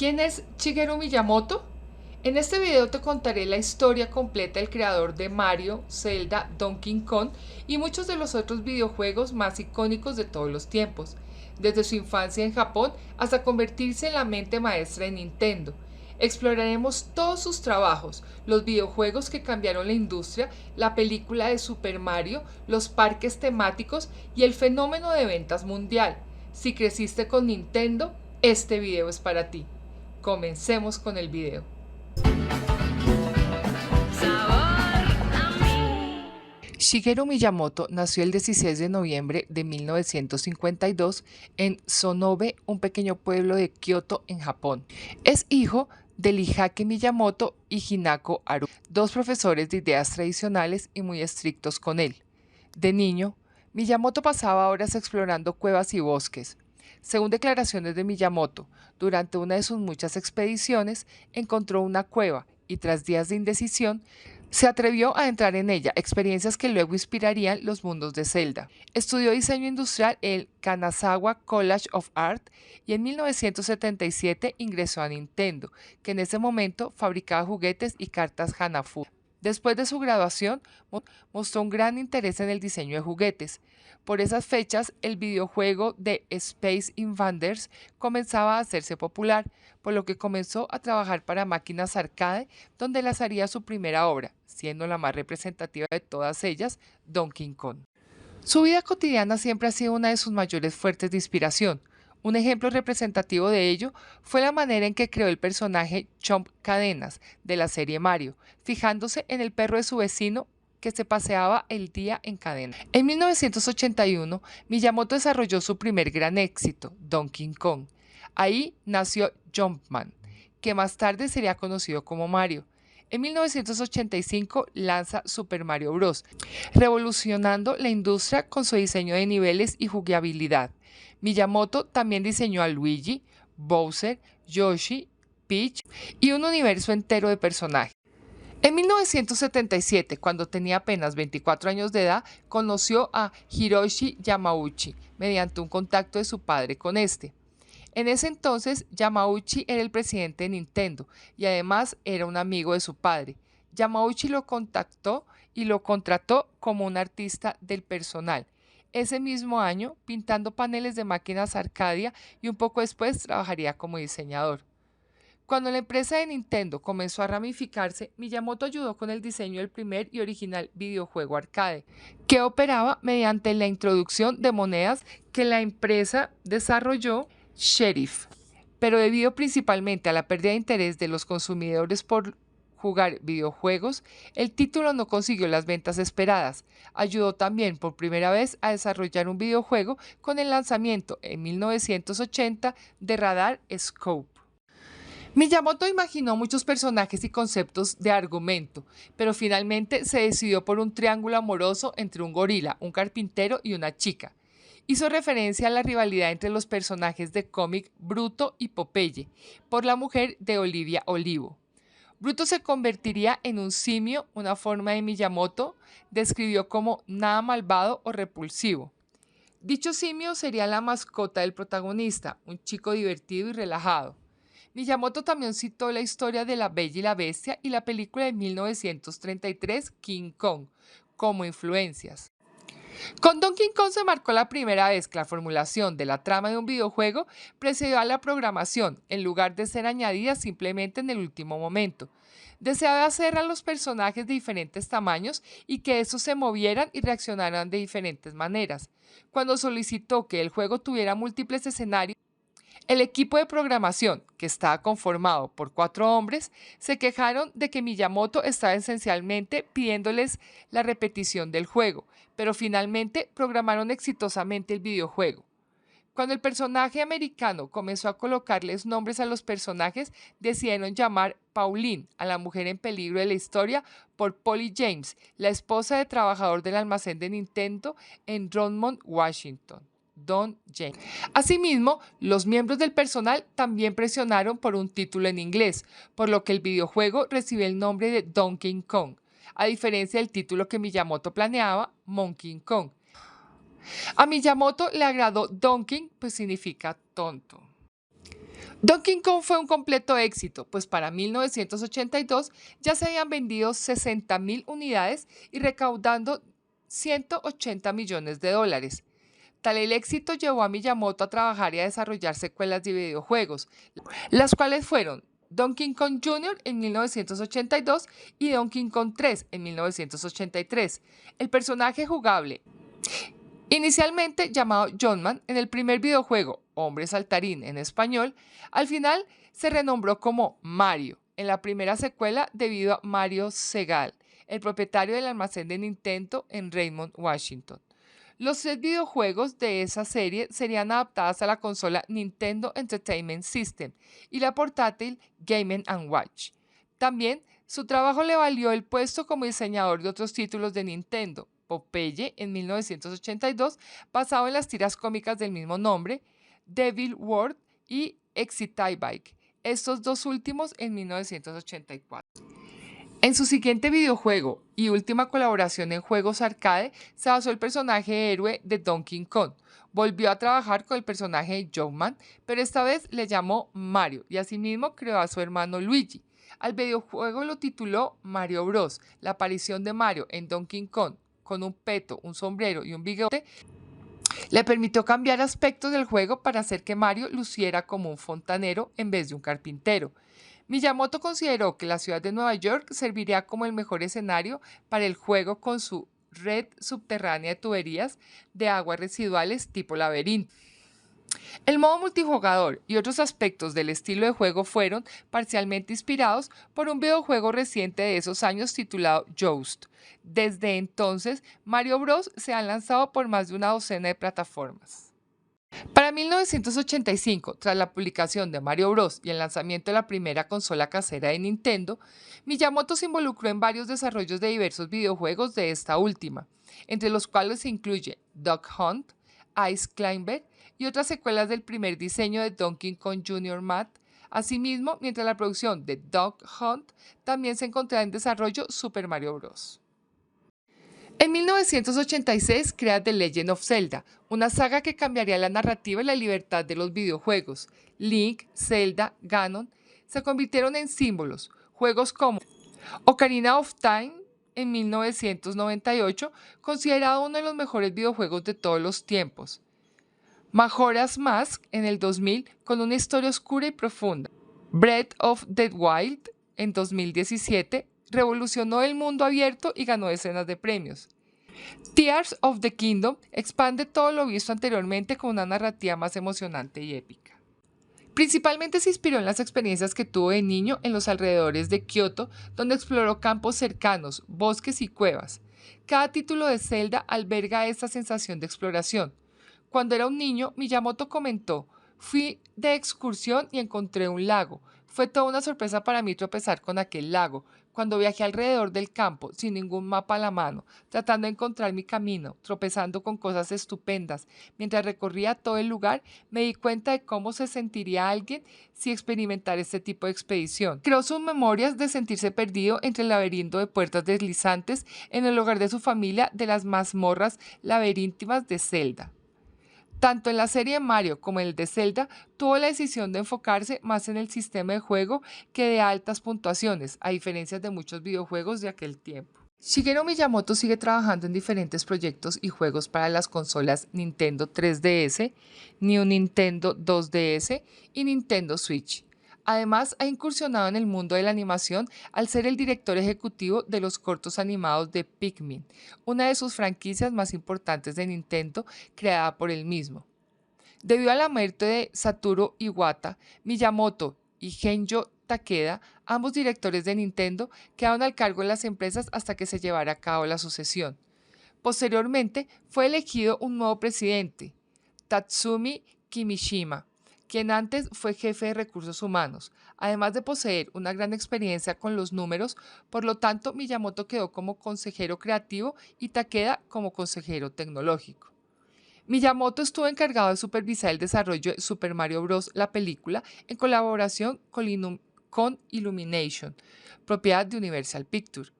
¿Quién es Shigeru Miyamoto? En este video te contaré la historia completa del creador de Mario, Zelda, Donkey Kong y muchos de los otros videojuegos más icónicos de todos los tiempos, desde su infancia en Japón hasta convertirse en la mente maestra de Nintendo. Exploraremos todos sus trabajos, los videojuegos que cambiaron la industria, la película de Super Mario, los parques temáticos y el fenómeno de ventas mundial. Si creciste con Nintendo, este video es para ti. Comencemos con el video. Shigeru Miyamoto nació el 16 de noviembre de 1952 en Sonobe, un pequeño pueblo de Kioto, en Japón. Es hijo de Lijake Miyamoto y Hinako Haru, dos profesores de ideas tradicionales y muy estrictos con él. De niño, Miyamoto pasaba horas explorando cuevas y bosques. Según declaraciones de Miyamoto, durante una de sus muchas expediciones encontró una cueva y tras días de indecisión, se atrevió a entrar en ella, experiencias que luego inspirarían los mundos de Zelda. Estudió diseño industrial en el Kanazawa College of Art y en 1977 ingresó a Nintendo, que en ese momento fabricaba juguetes y cartas Hanafuda. Después de su graduación, mostró un gran interés en el diseño de juguetes. Por esas fechas, el videojuego de Space Invaders comenzaba a hacerse popular, por lo que comenzó a trabajar para máquinas arcade, donde lanzaría su primera obra, siendo la más representativa de todas ellas, Donkey Kong. Su vida cotidiana siempre ha sido una de sus mayores fuentes de inspiración. Un ejemplo representativo de ello fue la manera en que creó el personaje Chomp Cadenas de la serie Mario, fijándose en el perro de su vecino que se paseaba el día en cadena. En 1981, Miyamoto desarrolló su primer gran éxito, Donkey Kong. Ahí nació Jumpman, que más tarde sería conocido como Mario. En 1985 lanza Super Mario Bros., revolucionando la industria con su diseño de niveles y jugabilidad. Miyamoto también diseñó a Luigi, Bowser, Yoshi, Peach y un universo entero de personajes. En 1977, cuando tenía apenas 24 años de edad, conoció a Hiroshi Yamauchi mediante un contacto de su padre con este. En ese entonces, Yamauchi era el presidente de Nintendo y además era un amigo de su padre. Yamauchi lo contactó y lo contrató como un artista del personal. Ese mismo año, pintando paneles de máquinas Arcadia y un poco después trabajaría como diseñador. Cuando la empresa de Nintendo comenzó a ramificarse, Miyamoto ayudó con el diseño del primer y original videojuego arcade, que operaba mediante la introducción de monedas que la empresa desarrolló, Sheriff. Pero debido principalmente a la pérdida de interés de los consumidores por jugar videojuegos, el título no consiguió las ventas esperadas. Ayudó también por primera vez a desarrollar un videojuego con el lanzamiento en 1980 de Radar Scope. Miyamoto imaginó muchos personajes y conceptos de argumento, pero finalmente se decidió por un triángulo amoroso entre un gorila, un carpintero y una chica. Hizo referencia a la rivalidad entre los personajes de cómic Bruto y Popeye, por la mujer de Olivia Olivo. Bruto se convertiría en un simio, una forma de Miyamoto describió como nada malvado o repulsivo. Dicho simio sería la mascota del protagonista, un chico divertido y relajado. Miyamoto también citó la historia de La Bella y la Bestia y la película de 1933, King Kong, como influencias. Con Donkey Kong se marcó la primera vez que la formulación de la trama de un videojuego precedió a la programación, en lugar de ser añadida simplemente en el último momento. Deseaba hacer a los personajes de diferentes tamaños y que estos se movieran y reaccionaran de diferentes maneras. Cuando solicitó que el juego tuviera múltiples escenarios, el equipo de programación, que estaba conformado por 4 hombres, se quejaron de que Miyamoto estaba esencialmente pidiéndoles la repetición del juego, pero finalmente programaron exitosamente el videojuego. Cuando el personaje americano comenzó a colocarles nombres a los personajes, decidieron llamar Pauline a la mujer en peligro de la historia por Polly James, la esposa del trabajador del almacén de Nintendo en Drummond, Washington. Don James. Asimismo, los miembros del personal también presionaron por un título en inglés, por lo que el videojuego recibe el nombre de Donkey Kong, a diferencia del título que Miyamoto planeaba, Monkey Kong. A Miyamoto le agradó Donkey, pues significa tonto. Donkey Kong fue un completo éxito, pues para 1982 ya se habían vendido 60.000 unidades y recaudando 180 millones de dólares. Tal el éxito llevó a Miyamoto a trabajar y a desarrollar secuelas de videojuegos, las cuales fueron Donkey Kong Jr. en 1982 y Donkey Kong 3 en 1983. El personaje jugable, inicialmente llamado Jumpman en el primer videojuego Hombre Saltarín en español, al final se renombró como Mario en la primera secuela debido a Mario Segal, el propietario del almacén de Nintendo en Raymond, Washington. Los 3 videojuegos de esa serie serían adaptadas a la consola Nintendo Entertainment System y la portátil Game & Watch. También su trabajo le valió el puesto como diseñador de otros títulos de Nintendo, Popeye en 1982, basado en las tiras cómicas del mismo nombre, Devil World y Excitebike, estos dos últimos en 1984. En su siguiente videojuego y última colaboración en juegos arcade, se basó el personaje héroe de Donkey Kong. Volvió a trabajar con el personaje de Jumpman, pero esta vez le llamó Mario y asimismo creó a su hermano Luigi. Al videojuego lo tituló Mario Bros. La aparición de Mario en Donkey Kong con un peto, un sombrero y un bigote le permitió cambiar aspectos del juego para hacer que Mario luciera como un fontanero en vez de un carpintero. Miyamoto consideró que la ciudad de Nueva York serviría como el mejor escenario para el juego con su red subterránea de tuberías de aguas residuales tipo laberinto. El modo multijugador y otros aspectos del estilo de juego fueron parcialmente inspirados por un videojuego reciente de esos años titulado Joust. Desde entonces, Mario Bros. Se ha lanzado por más de una docena de plataformas. Para 1985, tras la publicación de Mario Bros. Y el lanzamiento de la primera consola casera de Nintendo, Miyamoto se involucró en varios desarrollos de diversos videojuegos de esta última, entre los cuales se incluye Duck Hunt, Ice Climber y otras secuelas del primer diseño de Donkey Kong Jr. Mad. Asimismo, mientras la producción de Duck Hunt también se encontraba en desarrollo Super Mario Bros. En 1986 crea The Legend of Zelda, una saga que cambiaría la narrativa y la libertad de los videojuegos. Link, Zelda, Ganon se convirtieron en símbolos. Juegos como Ocarina of Time en 1998, considerado uno de los mejores videojuegos de todos los tiempos. Majora's Mask en el 2000 con una historia oscura y profunda. Breath of the Wild en 2017 revolucionó el mundo abierto y ganó decenas de premios. Tears of the Kingdom expande todo lo visto anteriormente con una narrativa más emocionante y épica. Principalmente se inspiró en las experiencias que tuvo de niño en los alrededores de Kioto, donde exploró campos cercanos, bosques y cuevas. Cada título de Zelda alberga esta sensación de exploración. Cuando era un niño, Miyamoto comentó: fui de excursión y encontré un lago. Fue toda una sorpresa para mí tropezar con aquel lago. Cuando viajé alrededor del campo, sin ningún mapa a la mano, tratando de encontrar mi camino, tropezando con cosas estupendas, mientras recorría todo el lugar, me di cuenta de cómo se sentiría alguien si experimentara este tipo de expedición. Creó sus memorias de sentirse perdido entre el laberinto de puertas deslizantes en el hogar de su familia de las mazmorras laberíntimas de Zelda. Tanto en la serie de Mario como en el de Zelda, tuvo la decisión de enfocarse más en el sistema de juego que de altas puntuaciones, a diferencia de muchos videojuegos de aquel tiempo. Shigeru Miyamoto sigue trabajando en diferentes proyectos y juegos para las consolas Nintendo 3DS, New Nintendo 2DS y Nintendo Switch. Además, ha incursionado en el mundo de la animación al ser el director ejecutivo de los cortos animados de Pikmin, una de sus franquicias más importantes de Nintendo, creada por él mismo. Debido a la muerte de Satoru Iwata, Miyamoto y Genjo Takeda, ambos directores de Nintendo, quedaron al cargo de las empresas hasta que se llevara a cabo la sucesión. Posteriormente, fue elegido un nuevo presidente, Tatsumi Kimishima, quien antes fue jefe de recursos humanos. Además de poseer una gran experiencia con los números, por lo tanto, Miyamoto quedó como consejero creativo y Takeda como consejero tecnológico. Miyamoto estuvo encargado de supervisar el desarrollo de Super Mario Bros. La película en colaboración con Illumination, propiedad de Universal Pictures,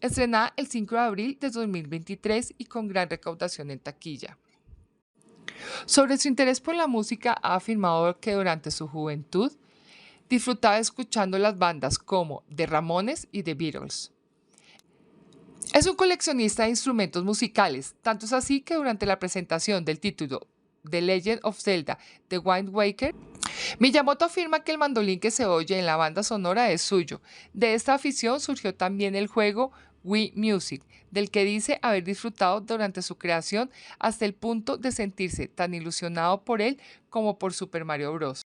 estrenada el 5 de abril de 2023 y con gran recaudación en taquilla. Sobre su interés por la música, ha afirmado que durante su juventud disfrutaba escuchando las bandas como The Ramones y The Beatles. Es un coleccionista de instrumentos musicales, tanto es así que durante la presentación del título The Legend of Zelda: The Wind Waker, Miyamoto afirma que el mandolín que se oye en la banda sonora es suyo. De esta afición surgió también el juego Wii Music, del que dice haber disfrutado durante su creación hasta el punto de sentirse tan ilusionado por él como por Super Mario Bros.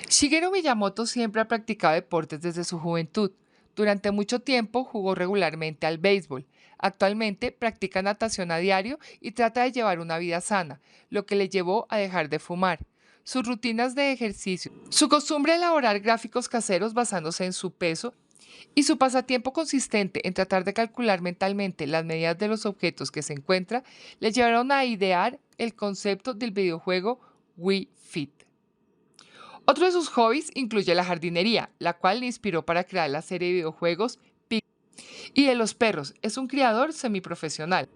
Shigeru Miyamoto siempre ha practicado deportes desde su juventud. Durante mucho tiempo jugó regularmente al béisbol. Actualmente practica natación a diario y trata de llevar una vida sana, lo que le llevó a dejar de fumar. Sus rutinas de ejercicio, su costumbre de elaborar gráficos caseros basándose en su peso y su pasatiempo consistente en tratar de calcular mentalmente las medidas de los objetos que se encuentra, le llevaron a idear el concepto del videojuego Wii Fit. Otro de sus hobbies incluye la jardinería, la cual le inspiró para crear la serie de videojuegos Pikmin. Y de los perros, es un criador semiprofesional,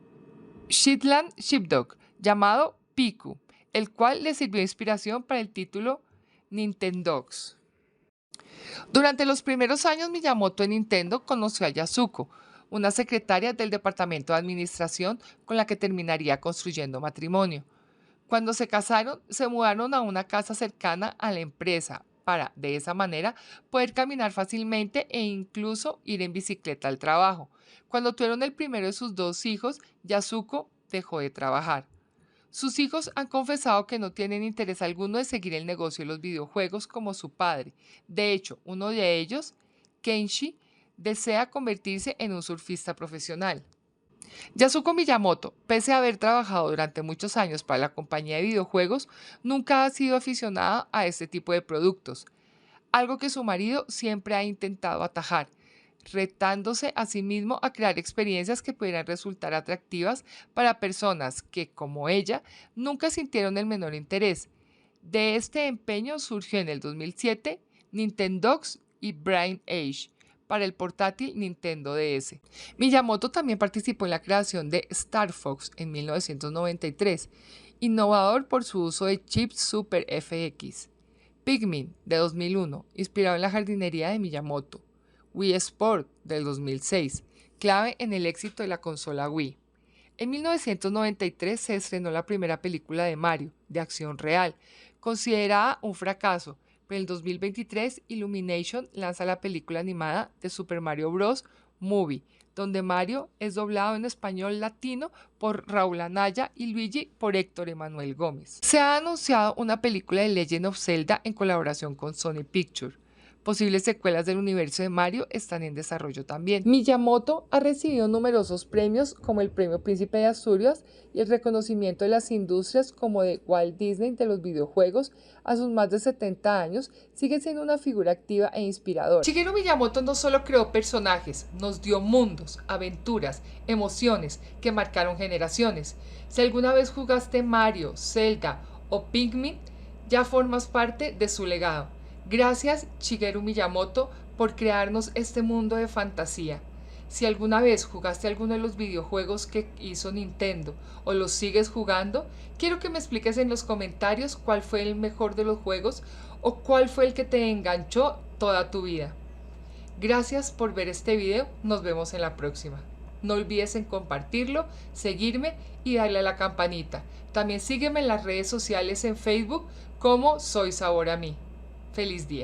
Shetland Sheepdog, llamado Piku, el cual le sirvió de inspiración para el título Nintendogs. Durante los primeros años Miyamoto en Nintendo conoció a Yasuko, una secretaria del departamento de administración con la que terminaría construyendo matrimonio. Cuando se casaron, se mudaron a una casa cercana a la empresa para, de esa manera, poder caminar fácilmente e incluso ir en bicicleta al trabajo. Cuando tuvieron el primero de sus dos hijos, Yasuko dejó de trabajar. Sus hijos han confesado que no tienen interés alguno de seguir el negocio de los videojuegos como su padre. De hecho, uno de ellos, Kenshi, desea convertirse en un surfista profesional. Yasuko Miyamoto, pese a haber trabajado durante muchos años para la compañía de videojuegos, nunca ha sido aficionada a este tipo de productos, algo que su marido siempre ha intentado atajar, retándose a sí mismo a crear experiencias que pudieran resultar atractivas para personas que, como ella, nunca sintieron el menor interés. De este empeño surgió en el 2007 Nintendogs y Brain Age para el portátil Nintendo DS. Miyamoto también participó en la creación de Star Fox en 1993, innovador por su uso de chips Super FX. Pikmin de 2001, inspirado en la jardinería de Miyamoto. Wii Sport del 2006, clave en el éxito de la consola Wii. En 1993 se estrenó la primera película de Mario, de acción real, considerada un fracaso, pero en el 2023 Illumination lanza la película animada de Super Mario Bros. Movie, donde Mario es doblado en español latino por Raúl Anaya y Luigi por Héctor Emanuel Gómez. Se ha anunciado una película de Legend of Zelda en colaboración con Sony Pictures. Posibles secuelas del universo de Mario están en desarrollo también. Miyamoto ha recibido numerosos premios como el Premio Príncipe de Asturias y el reconocimiento de las industrias como de Walt Disney de los videojuegos. A sus más de 70 años sigue siendo una figura activa e inspiradora. Shigeru Miyamoto no solo creó personajes, nos dio mundos, aventuras, emociones que marcaron generaciones. Si alguna vez jugaste Mario, Zelda o Pikmin, ya formas parte de su legado. Gracias, Shigeru Miyamoto, por crearnos este mundo de fantasía. Si alguna vez jugaste alguno de los videojuegos que hizo Nintendo o los sigues jugando, quiero que me expliques en los comentarios cuál fue el mejor de los juegos o cuál fue el que te enganchó toda tu vida. Gracias por ver este video, nos vemos en la próxima. No olvides en compartirlo, seguirme y darle a la campanita. También sígueme en las redes sociales en Facebook como Soy Sabor a Mí. Feliz día.